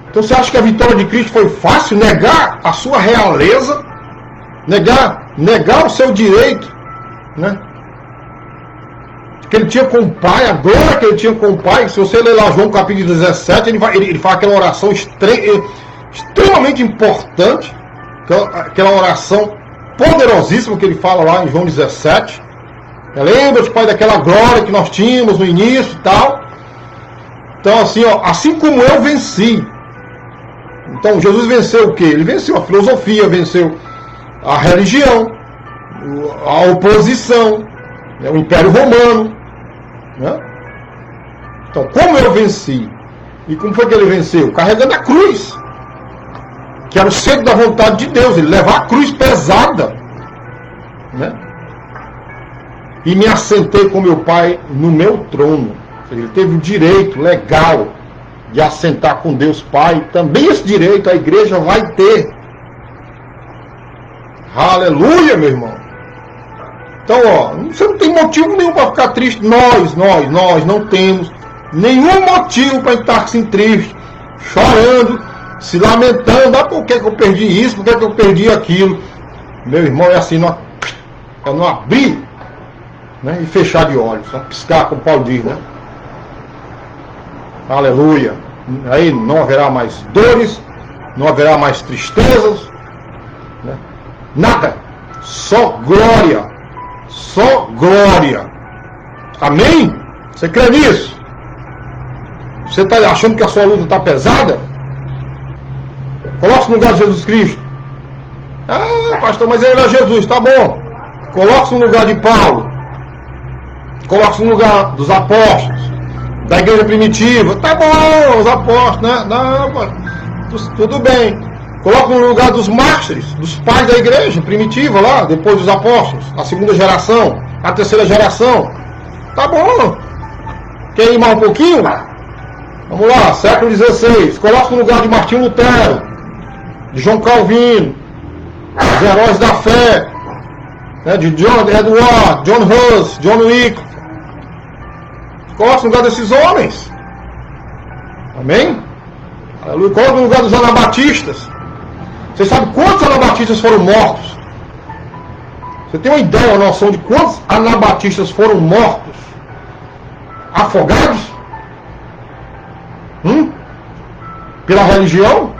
Então você acha que a vitória de Cristo foi fácil? Negar a sua realeza, negar o seu direito, né, que ele tinha com o Pai, a glória que ele tinha com o Pai. Se você ler lá João capítulo 17, ele faz aquela oração extremamente importante, aquela oração poderosíssima que ele fala lá em João 17. Lembra-te, Pai, daquela glória que nós tínhamos no início e tal. Então assim, ó, assim como eu venci. Então Jesus venceu o quê? Ele venceu a filosofia, venceu a religião, a oposição, né, o Império Romano, né? Então, como eu venci? E como foi que ele venceu? Carregando a cruz, que era o centro da vontade de Deus, ele levar a cruz pesada, né? E me assentei com meu Pai no meu trono. Ele teve o direito legal de assentar com Deus Pai. Também esse direito a igreja vai ter. Aleluia, meu irmão. Então, ó, você não tem motivo nenhum para ficar triste. Nós não temos nenhum motivo para estar assim triste, chorando, se lamentando. Ah, por que eu perdi isso? Por que eu perdi aquilo? Meu irmão, é assim, é não abrir, né, e fechar de olhos, só piscar, como Paulo diz, né? Aleluia. Aí não haverá mais dores, não haverá mais tristezas, né? Nada, só glória, só glória. Amém? Você crê nisso? Você está achando que a sua luta está pesada? Coloque-se no lugar de Jesus Cristo. Ah, pastor, mas ele é Jesus, tá bom. Coloque-se no lugar de Paulo. Coloque-se no lugar dos apóstolos, da igreja primitiva. Tá bom, os apóstolos, né? Não, tudo bem. Coloque no lugar dos mártires, dos pais da igreja primitiva lá, depois dos apóstolos, a segunda geração, a terceira geração. Tá bom. Quer ir mais um pouquinho? Vamos lá, século XVI. Coloque no lugar de Martinho Lutero, de João Calvino, os heróis da fé, né, de John Edward, John Hus, John Wycliffe. Coloque no lugar desses homens. Amém? Aleluia. Coloque no lugar dos anabatistas. Você sabe quantos anabatistas foram mortos? Você tem uma ideia, uma noção de quantos anabatistas foram mortos? Afogados? Pela religião?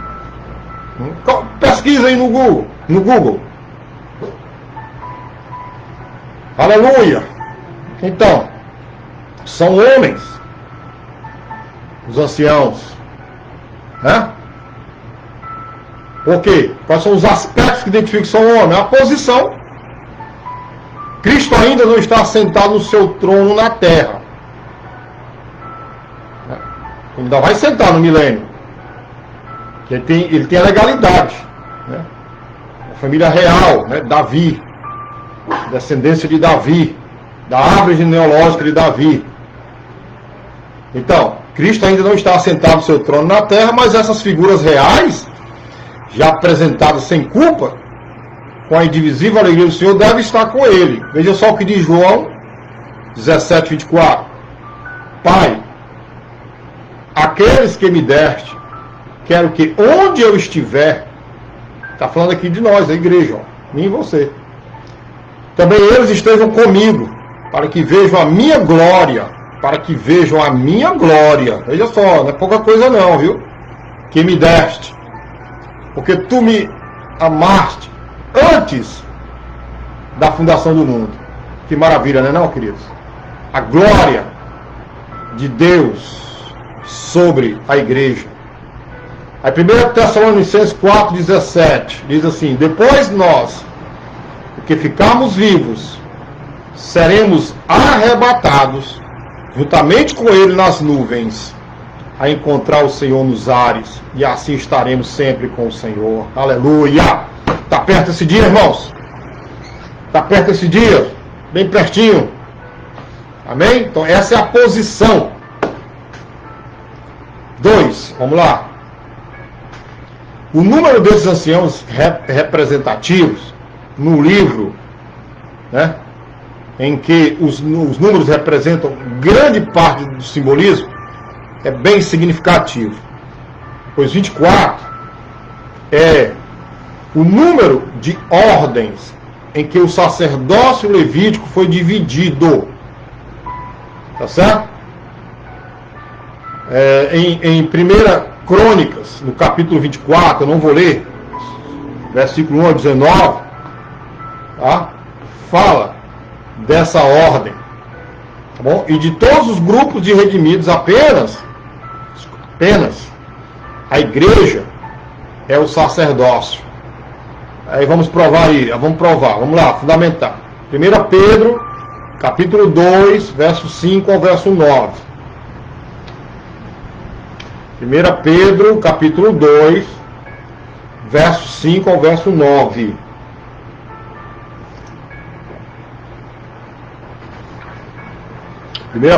Pesquisa aí no Google. Aleluia. Então, são homens, os anciãos, né? Por quê? Quais são os aspectos que identificam que são homens? A posição. Cristo ainda não está sentado no seu trono na terra. Ele ainda vai sentar no milênio. Ele tem a legalidade, né? A família real, né? Davi, descendência de Davi, da árvore genealógica de Davi. Então, Cristo ainda não está assentado no seu trono na terra, mas essas figuras reais, já apresentadas sem culpa, com a indivisível alegria do Senhor, devem estar com ele. Veja só o que diz João 17, 24. Pai, aqueles que me deste, quero que onde eu estiver, está falando aqui de nós, a igreja, ó, mim e você, também eles estejam comigo, para que vejam a minha glória, Veja só, não é pouca coisa não, viu? Que me deste, porque tu me amaste antes da fundação do mundo. Que maravilha, não é não, queridos? A glória de Deus sobre a igreja. Aí 1 Tessalonicenses 4,17 diz assim: depois nós, que ficarmos vivos, seremos arrebatados juntamente com ele nas nuvens, a encontrar o Senhor nos ares, e assim estaremos sempre com o Senhor. Aleluia! Está perto esse dia, irmãos? Está perto esse dia? Bem pertinho. Amém? Então essa é a posição. 2, vamos lá. O número desses anciãos representativos no livro, né, em que os números representam grande parte do simbolismo, é bem significativo. Pois 24 é o número de ordens em que o sacerdócio levítico foi dividido. Tá certo? Em 1 Crônicas, no capítulo 24, eu não vou ler, versículo 1 a 19, tá? Fala dessa ordem, tá bom? E de todos os grupos de redimidos, apenas a igreja é o sacerdócio. Aí vamos provar aí, vamos lá, fundamentar. 1 Pedro, capítulo 2, verso 5 ao verso 9. 1 Pedro, capítulo 2, verso 5 ao verso 9.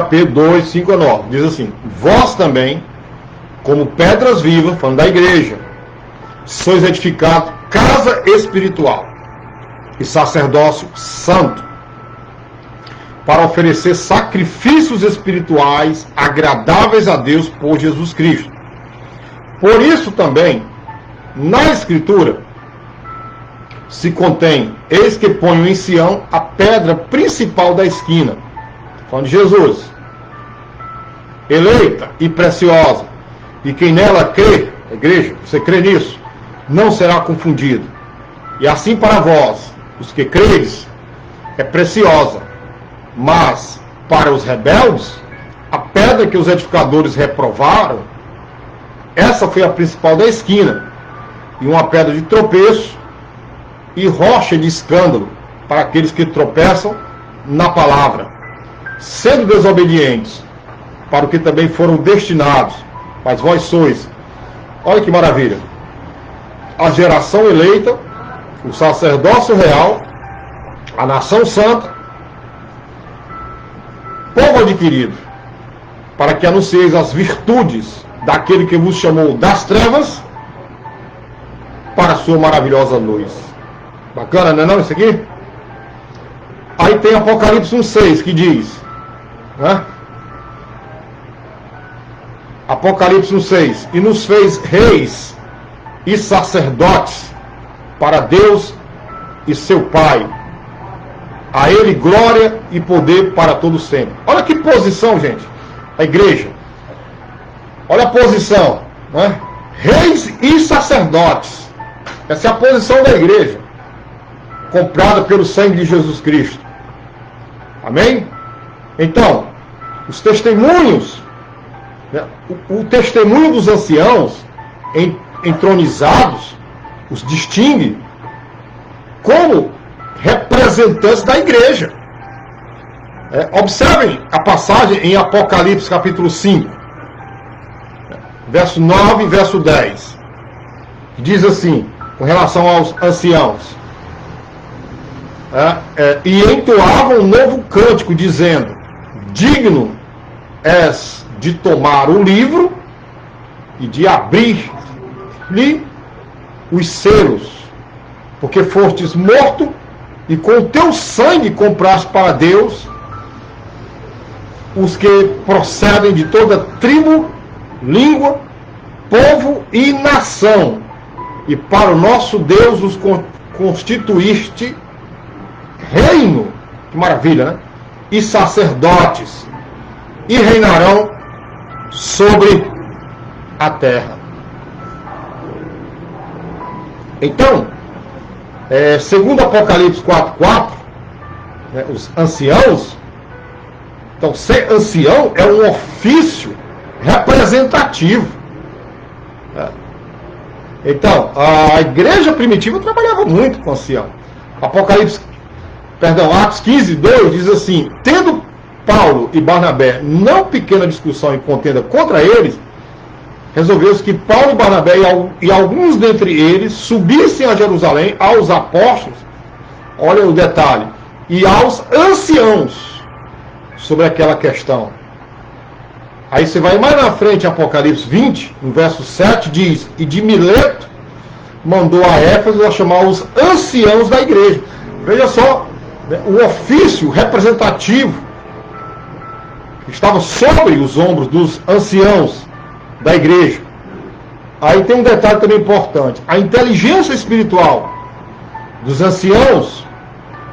Pedro 2, 5 a 9. Diz assim: vós também, como pedras vivas, falando da igreja, sois edificados casa espiritual e sacerdócio santo, para oferecer sacrifícios espirituais agradáveis a Deus por Jesus Cristo. Por isso também, na Escritura, se contém: eis que ponho em Sião a pedra principal da esquina. Falando de Jesus, eleita e preciosa, e quem nela crê, a igreja, você crê nisso, não será confundido. E assim para vós, os que credes, é preciosa, mas para os rebeldes, a pedra que os edificadores reprovaram, essa foi a principal da esquina, e uma pedra de tropeço e rocha de escândalo para aqueles que tropeçam na palavra, sendo desobedientes para o que também foram destinados. Mas vós sois, olha que maravilha, a geração eleita, o sacerdócio real, a nação santa, povo adquirido, para que anuncieis as virtudes daquele que vos chamou das trevas para a sua maravilhosa luz. Bacana, não é não isso aqui? Aí tem Apocalipse 1,6 que diz, né? Apocalipse 1,6: e nos fez reis e sacerdotes para Deus e seu Pai. A Ele glória e poder para todo sempre. Olha que posição, gente. A igreja. Olha a posição, né? Reis e sacerdotes. Essa é a posição da igreja, comprada pelo sangue de Jesus Cristo. Amém? Então, os testemunhos, né? O testemunho dos anciãos entronizados os distingue como representantes da igreja. Observem a passagem em Apocalipse capítulo 5, verso 9 e verso 10. Diz assim, com relação aos anciãos: e entoavam um novo cântico, dizendo: digno és de tomar o livro e de abrir-lhe os selos, porque fostes morto e com o teu sangue compraste para Deus os que procedem de toda tribo, língua, povo e nação, e para o nosso Deus os constituíste reino, que maravilha, né? E sacerdotes, e reinarão sobre a terra. Então, segundo Apocalipse 4,4, né, os anciãos, então ser ancião é um ofício representativo. Então, a igreja primitiva trabalhava muito com ancião. Atos 15:2 diz assim: tendo Paulo e Barnabé não pequena discussão e contenda contra eles, resolveu-se que Paulo e Barnabé e alguns dentre eles subissem a Jerusalém aos apóstolos, olha o detalhe, e aos anciãos sobre aquela questão. Aí você vai mais na frente, Apocalipse 20, no verso 7, diz: e de Mileto mandou a Éfeso a chamar os anciãos da igreja. Veja só, né, o ofício representativo que estava sobre os ombros dos anciãos da igreja. Aí tem um detalhe também importante: a inteligência espiritual dos anciãos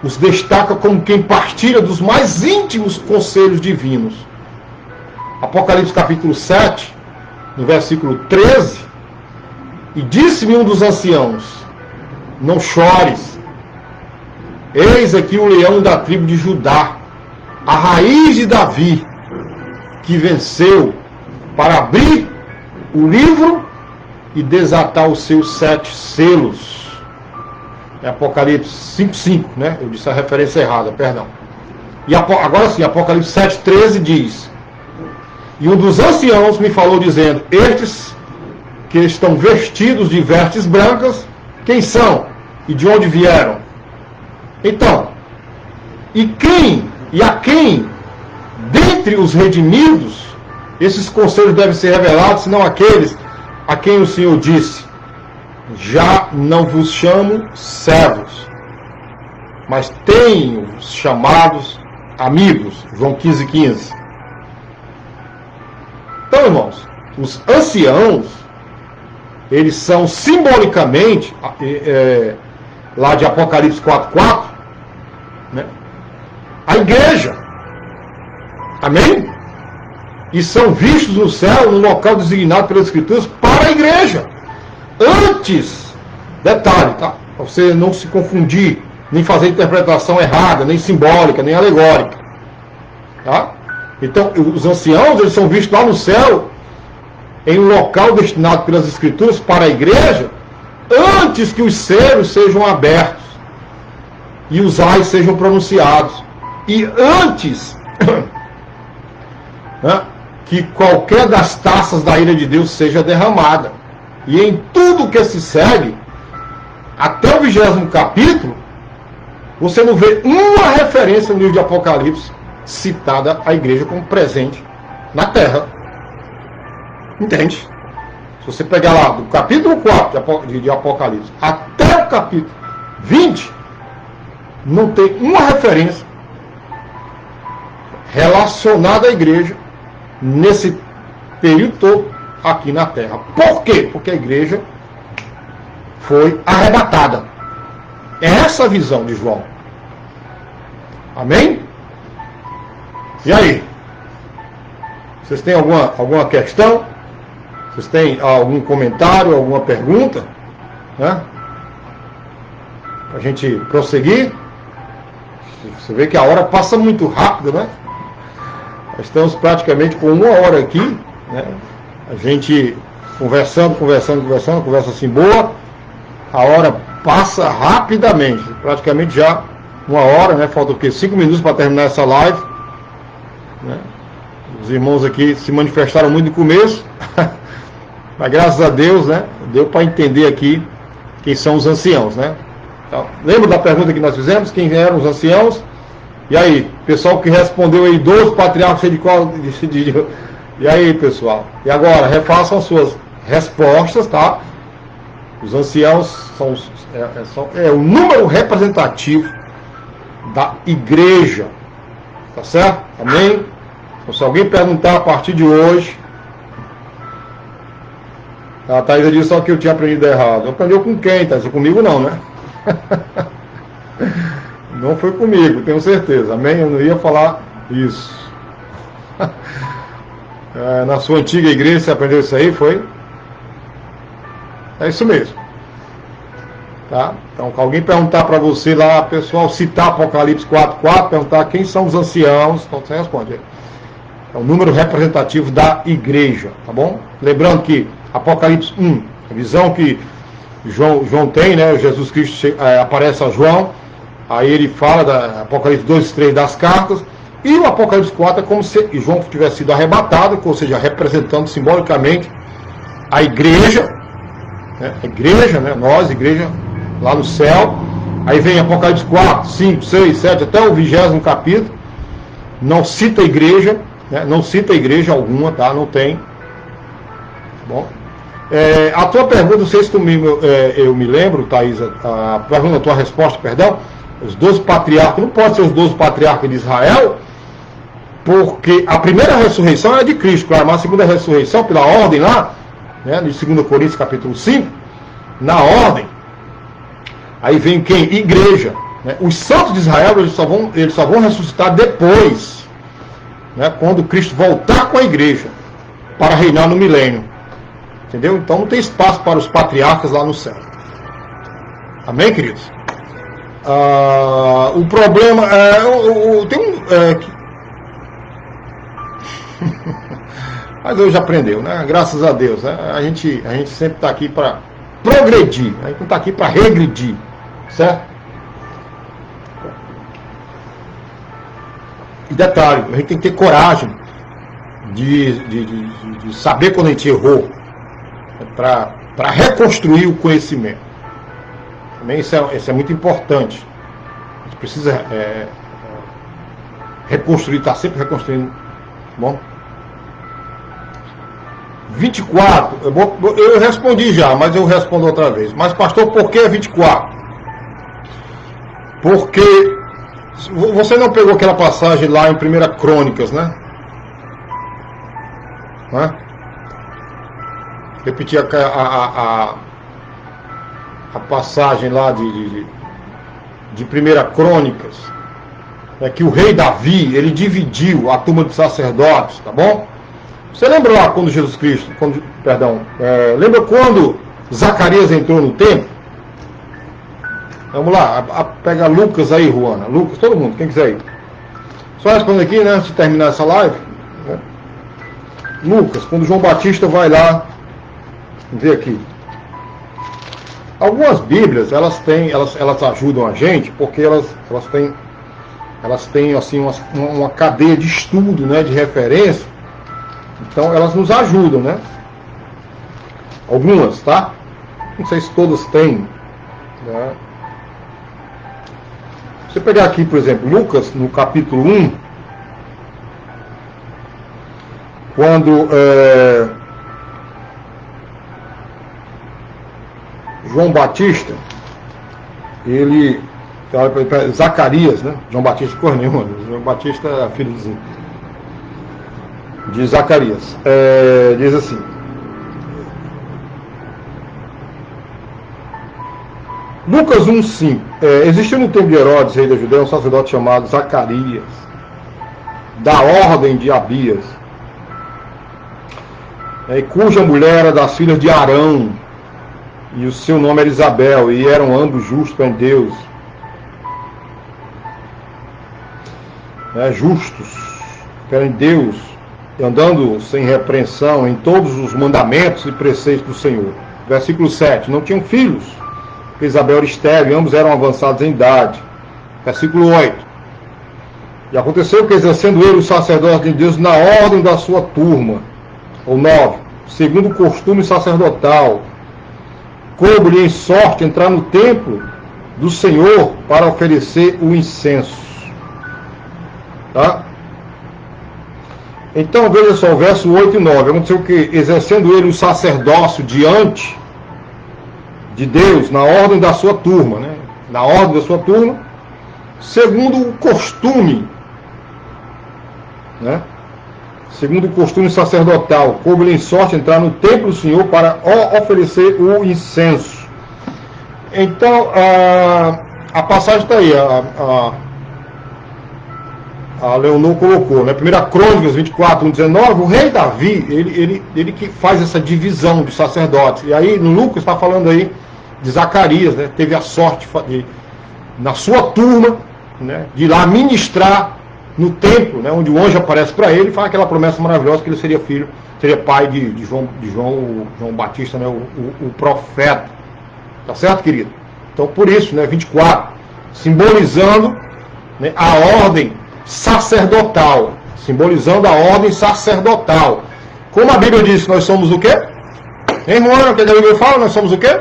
os destaca como quem partilha dos mais íntimos conselhos divinos. Apocalipse capítulo 7, no versículo 13: e disse-me um dos anciãos: não chores, eis aqui o leão da tribo de Judá, a raiz de Davi, que venceu para abrir o livro e desatar os seus 7 selos. É Apocalipse 5:5, né? Eu disse a referência errada, perdão. E agora sim, Apocalipse 7:13 diz: e um dos anciãos me falou dizendo: estes que estão vestidos de vestes brancas, quem são e de onde vieram? Então, e a quem dentre os redimidos esses conselhos devem ser revelados, senão aqueles a quem o Senhor disse: já não vos chamo servos, mas tenho-vos chamados amigos. João 15:15. Então, irmãos, os anciãos, eles são simbolicamente, lá de Apocalipse 4:4, né, a igreja. Amém? E são vistos no céu, no local designado pelas Escrituras, para a igreja. Antes Detalhe, tá? Para você não se confundir, nem fazer interpretação errada, nem simbólica, nem alegórica. Tá? Então, os anciãos, eles são vistos lá no céu, em um local destinado pelas Escrituras para a igreja, antes que os selos sejam abertos e os ais sejam pronunciados. E antes né, que qualquer das taças da ira de Deus seja derramada. E em tudo que se segue, até o 20º capítulo, você não vê uma referência no livro de Apocalipse citada a igreja como presente na terra. Entende? Se você pegar lá do capítulo 4 de Apocalipse até o capítulo 20, não tem uma referência relacionada à igreja nesse período todo aqui na terra. Por quê? Porque a igreja foi arrebatada. É essa a visão de João. Amém? E aí? Vocês têm alguma questão? Vocês têm algum comentário, alguma pergunta? Né? Para a gente prosseguir. Você vê que a hora passa muito rápido, né? Nós estamos praticamente com 1 hora aqui, né? A gente conversando, conversa assim boa. A hora passa rapidamente, praticamente já 1 hora, né? Falta o quê? 5 minutos para terminar essa live, né? Os irmãos aqui se manifestaram muito no começo, mas graças a Deus, né? Deu para entender aqui quem são os anciãos, né? Então, lembra da pergunta que nós fizemos? Quem eram os anciãos? E aí, pessoal que respondeu aí, 12 patriarcas de qual... E aí, pessoal? E agora, refaçam as suas respostas, tá? Os anciãos são o número representativo da igreja. Tá certo? Amém? Então, se alguém perguntar a partir de hoje... A Thaisa disse só que eu tinha aprendido errado. Aprendeu com quem, Thaisa? Comigo não, né? Não foi comigo, tenho certeza. Amém? Eu não ia falar isso. Na sua antiga igreja você aprendeu isso aí, foi? É isso mesmo. Tá? Então, se alguém perguntar para você lá, pessoal, citar Apocalipse 4:4, perguntar quem são os anciãos, então você responde. É o número representativo da igreja, tá bom? Lembrando que Apocalipse 1, a visão que João tem, né? Jesus Cristo aparece a João, aí ele fala da Apocalipse 2 e 3 das cartas, e o Apocalipse 4 é como se João tivesse sido arrebatado, ou seja, representando simbolicamente a igreja, né? A igreja, né? Nós, igreja, lá no céu. Aí vem Apocalipse 4, 5, 6, 7, até o 20º capítulo, não cita a igreja, né? Não cita a igreja alguma, tá? Não tem. Tá bom? A tua pergunta, não sei se eu me lembro, Thaís, a tua resposta, perdão, os 12 patriarcas, não pode ser os 12 patriarcas de Israel, porque a primeira ressurreição é de Cristo, claro, mas a segunda ressurreição, pela ordem lá, né, de 2 Coríntios capítulo 5, na ordem, aí vem quem? Igreja. Né? Os santos de Israel, eles só vão ressuscitar depois, né, quando Cristo voltar com a igreja, para reinar no milênio. Entendeu? Então não tem espaço para os patriarcas lá no céu. Amém, queridos? O problema mas hoje aprendeu, né? Graças a Deus, né? A gente sempre está aqui para progredir, a gente não está aqui para regredir, certo? E detalhe, a gente tem que ter coragem de saber quando a gente errou, para reconstruir o conhecimento. Também isso é muito importante. A gente precisa reconstruir, está sempre reconstruindo. Tá bom? 24, eu respondi já, mas eu respondo outra vez. Mas pastor, por que 24? Porque você não pegou aquela passagem lá em 1 Crônicas, né? Não é? Repetir a passagem lá de 1 Crônicas, é que o rei Davi, ele dividiu a turma dos sacerdotes, tá bom? Você lembra lá lembra quando Zacarias entrou no templo? Vamos lá, pega Lucas aí, Juana. Lucas, todo mundo, quem quiser ir. Só respondendo aqui, né, antes de terminar essa live. Né? Lucas, quando João Batista vai lá, ver aqui. Algumas Bíblias, elas ajudam a gente, porque elas têm assim, uma cadeia de estudo, né, de referência. Então, elas nos ajudam, né? Algumas, tá? Não sei se todas têm. Né? Se você pegar aqui, por exemplo, Lucas, no capítulo 1, quando João Batista, ele, Zacarias, né? João Batista, cor nenhuma, João Batista é filho de Zacarias, diz assim: Lucas 1,5. Existiu no tempo de Herodes, rei da Judéia, um sacerdote chamado Zacarias, da ordem de Abias, cuja mulher era das filhas de Arão, e o seu nome era Isabel, e eram ambos justos em Deus. Justos, que eram em Deus, andando sem repreensão em todos os mandamentos e preceitos do Senhor. Versículo 7. Não tinham filhos, porque Isabel era estéril, e ambos eram avançados em idade. Versículo 8. E aconteceu que, exercendo ele o sacerdócio de Deus na ordem da sua turma, ou 9, segundo o costume sacerdotal, coube-lhe em sorte entrar no templo do Senhor para oferecer o incenso. Tá? Então, veja só, o verso 8 e 9. Aconteceu que, exercendo ele o sacerdócio diante de Deus, na ordem da sua turma, né? Na ordem da sua turma, segundo o costume, né? Segundo o costume sacerdotal, coube-lhe em sorte entrar no templo do Senhor para oferecer o incenso. Então, a passagem está aí, a Leonor colocou, né? 1 Crônicas 24, 19, o rei Davi, ele que faz essa divisão de sacerdotes. E aí, no Lucas está falando aí de Zacarias, né? Teve a sorte de, na sua turma, né, de ir lá ministrar no templo, né, onde o anjo aparece para ele e faz aquela promessa maravilhosa que ele seria filho, seria pai de João Batista, né, o profeta. Tá certo, querido? Então, por isso, né, 24, simbolizando, né, a ordem sacerdotal, simbolizando a ordem sacerdotal. Como a Bíblia diz, nós somos o quê? Hein, Moana, o que a Bíblia fala? Nós somos o quê?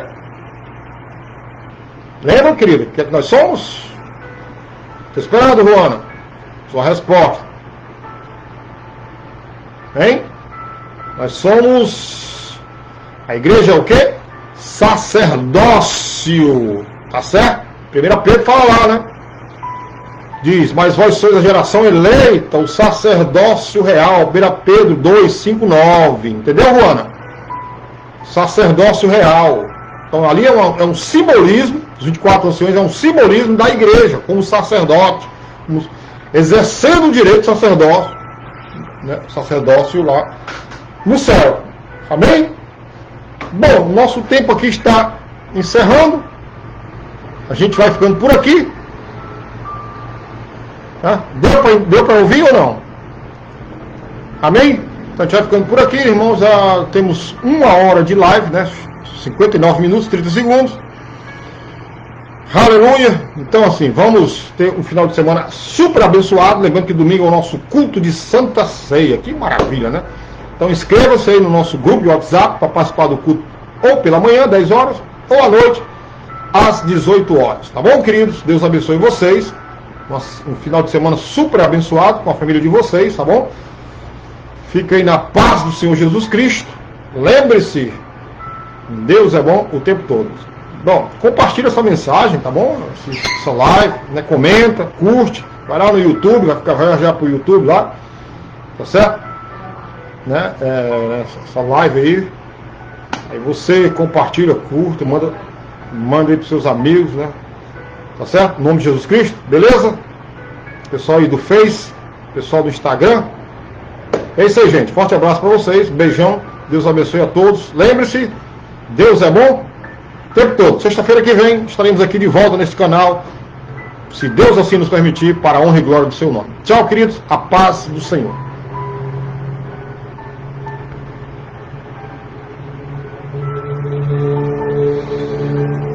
Lembra, querido? O que nós somos? Estou esperando, Juana, sua resposta. Hein? Nós somos... A igreja é o quê? Sacerdócio. Tá certo? 1 Pedro fala lá, né? Diz, mas vós sois a geração eleita, o sacerdócio real. 1 Pedro 2, 5, 9. Entendeu, Juana? Sacerdócio real. Então ali é um simbolismo, os 24 anciões é um simbolismo da igreja, como sacerdote, exercendo o direito de sacerdócio, né, sacerdócio lá no céu. Amém? Bom, nosso tempo aqui está encerrando. A gente vai ficando por aqui. Tá? Deu para ouvir ou não? Amém? Então a gente vai ficando por aqui, irmãos. Já temos 1 hora de live, né? 59 minutos, 30 segundos. Aleluia! Então assim, vamos ter um final de semana super abençoado. Lembrando que domingo é o nosso culto de Santa Ceia. Que maravilha, né? Então inscreva-se aí no nosso grupo de WhatsApp para participar do culto ou pela manhã, 10 horas, ou à noite, às 18 horas. Tá bom, queridos? Deus abençoe vocês. Um final de semana super abençoado com a família de vocês, tá bom? Fique aí na paz do Senhor Jesus Cristo. Lembre-se, Deus é bom o tempo todo. Bom, compartilha essa mensagem, tá bom? Essa live, né? Comenta, curte, vai lá no YouTube, vai já pro YouTube lá, tá certo? Né? Essa live aí. Aí você compartilha, curte, manda aí pros seus amigos, né? Tá certo? Em nome de Jesus Cristo, beleza? Pessoal aí do Face, pessoal do Instagram. É isso aí, gente. Forte abraço para vocês. Beijão. Deus abençoe a todos. Lembre-se, Deus é bom o tempo todo. Sexta-feira que vem estaremos aqui de volta nesse canal, se Deus assim nos permitir, para a honra e glória do seu nome. Tchau, queridos, a paz do Senhor.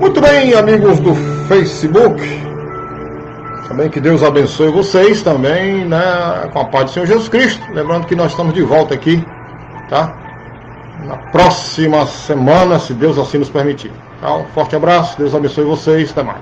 Muito bem, amigos do Facebook, também que Deus abençoe vocês também, né, com a paz do Senhor Jesus Cristo. Lembrando que nós estamos de volta aqui, tá? Na próxima semana, se Deus assim nos permitir. Então, forte abraço, Deus abençoe vocês, até mais.